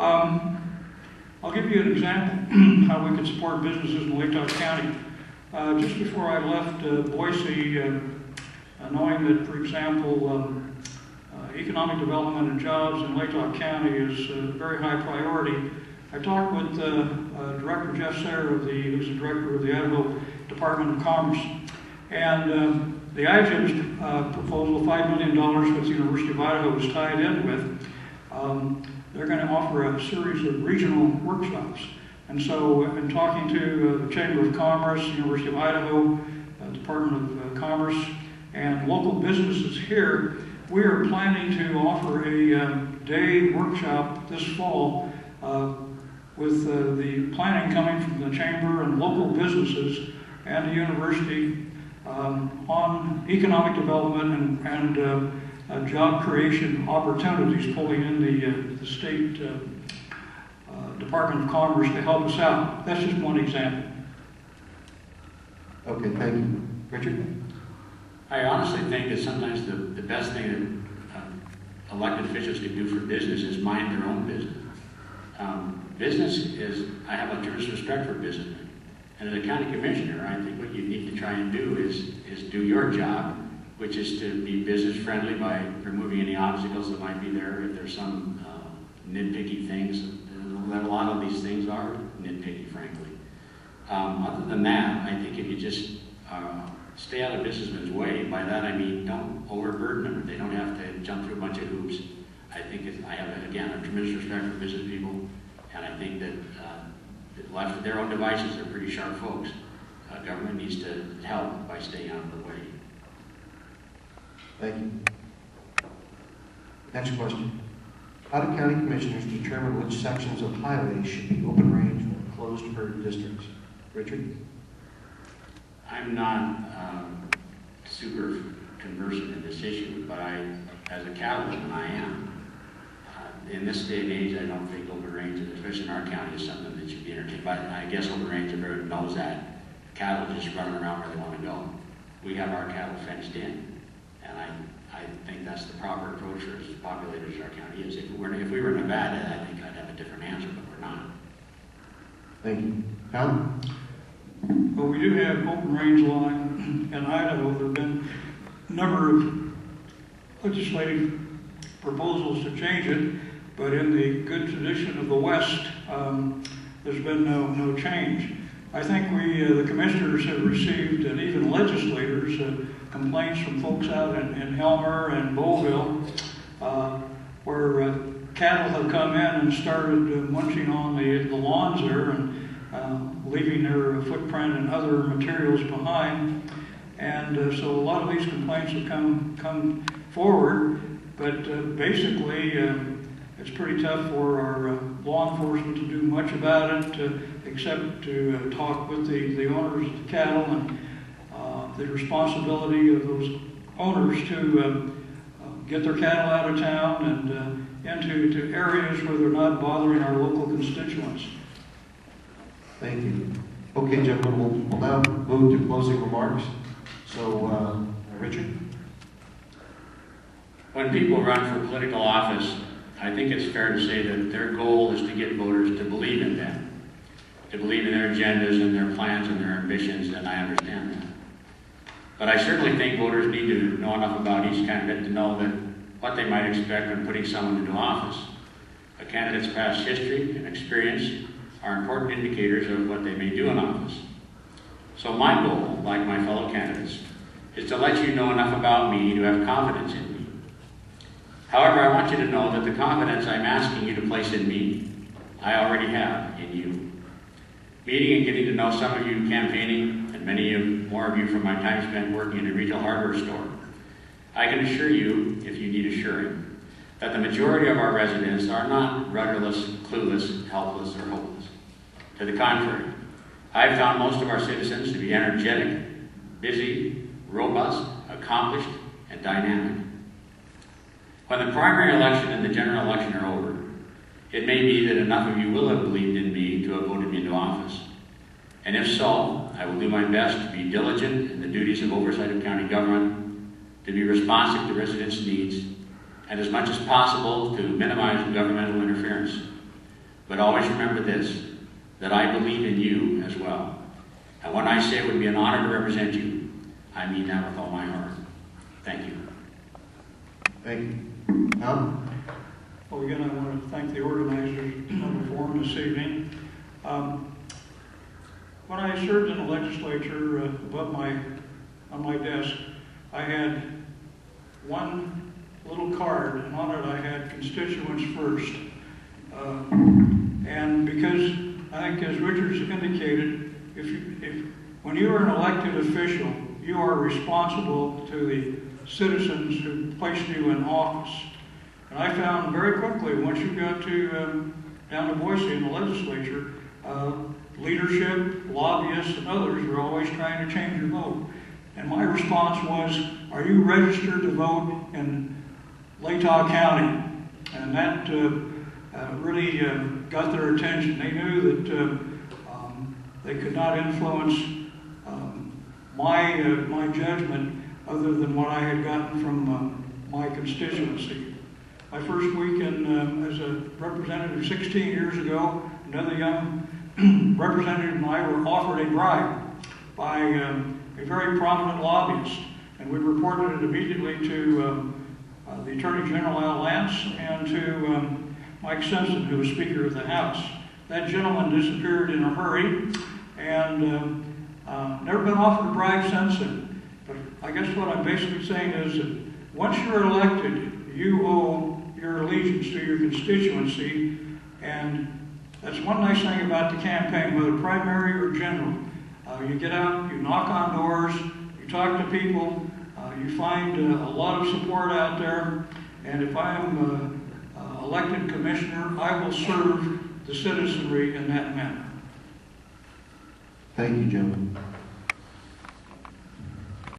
I'll give you an example how we can support businesses in Latah County. Just before I left Boise, knowing that, for example, economic development and jobs in Latah County is a very high priority, I talked with Director Jeff Sayre, who's the director of the Idaho Department of Commerce, and the IGEM's proposal, $5 million, which the University of Idaho is tied in with, they're going to offer a series of regional workshops. And so in talking to the Chamber of Commerce, University of Idaho, Department of Commerce, and local businesses here, we are planning to offer a day workshop this fall with the planning coming from the Chamber and local businesses and the university on economic development and job creation opportunities, pulling in the state Department of Commerce to help us out. That's just one example. Okay, thank you. Richard? I honestly think that sometimes the best thing that elected officials can do for business is mind their own business. Business is, I have a tremendous respect for business. And as a county commissioner, I think what you need to try and do is do your job, which is to be business friendly by removing any obstacles that might be there. If there's some nitpicky things, that a lot of these things are nitpicky, frankly. Other than that, I think if you just stay out of businessmen's way, by that I mean don't overburden them. They don't have to jump through a bunch of hoops. I think I have, again, a tremendous respect for business people, and I think that left to their own devices, they're pretty sharp folks. Government needs to help by staying out of the way. Thank you. Next question. How do county commissioners determine which sections of highways should be open range or closed herd districts? Richard? I'm not super conversant in this issue, but as a cattleman, I am. In this day and age, I don't think open range, especially in our county, is something that should be entertained. But I guess open range, everyone knows that. Cattle just running around where they want to go. We have our cattle fenced in, and I think that's the proper approach for as populated as our county is. If we were Nevada, I think I'd have a different answer, but we're not. Thank you. Alan? Well, we do have open range law in Idaho. There have been a number of legislative proposals to change it, but in the good tradition of the West, there's been no change. I think we, the commissioners, have received, and even legislators, complaints from folks out in Elmer and Bowville, where cattle have come in and started munching on the lawns there and leaving their footprint and other materials behind. And so a lot of these complaints have come forward, but basically it's pretty tough for our law enforcement to do much about it, except to talk with the owners of the cattle, and the responsibility of those owners to get their cattle out of town and into areas where they're not bothering our local constituents. Thank you. Okay, gentlemen, we'll now move to closing remarks. So, Richard? When people run for political office, I think it's fair to say that their goal is to get voters to believe in them, to believe in their agendas and their plans and their ambitions, and I understand that. But I certainly think voters need to know enough about each candidate to know that what they might expect when putting someone into office. A candidate's past history and experience are important indicators of what they may do in office. So my goal, like my fellow candidates, is to let you know enough about me to have confidence in me. However, I want you to know that the confidence I'm asking you to place in me, I already have in you. Meeting and getting to know some of you campaigning, and more of you from my time spent working in a retail hardware store, I can assure you, if you need assuring, that the majority of our residents are not rudderless, clueless, helpless, or hopeless. To the contrary, I've found most of our citizens to be energetic, busy, robust, accomplished, and dynamic. When the primary election and the general election are over, it may be that enough of you will have believed in me to have voted me into office. And if so, I will do my best to be diligent in the duties of oversight of county government, to be responsive to residents' needs, and as much as possible to minimize governmental interference. But always remember this, that I believe in you as well. And when I say it would be an honor to represent you, I mean that with all my heart. Thank you. Thank you. Tom? Well, again, I want to thank the organizers of the forum this evening. When I served in the legislature, on my desk, I had one little card, and on it I had constituents first. And because I think, as Richard's indicated, when you are an elected official, you are responsible to the citizens who placed you in office. And I found very quickly, once you got to down to Boise in the legislature, leadership, lobbyists, and others were always trying to change your vote. And my response was, are you registered to vote in Latah County? And that really got their attention. They knew that they could not influence my judgment other than what I had gotten from my constituency. My first week as a representative 16 years ago, another young representative and I were offered a bribe by a very prominent lobbyist, and we reported it immediately to the Attorney General Al Lance and to Mike Simpson, who was Speaker of the House. That gentleman disappeared in a hurry, and never been offered a bribe since then. But I guess what I'm basically saying is that once you're elected, you owe your allegiance to your constituency, and that's one nice thing about the campaign, whether primary or general. You get out, you knock on doors, you talk to people, you find a lot of support out there, and if I am elected commissioner, I will serve the citizenry in that manner. Thank you, gentlemen.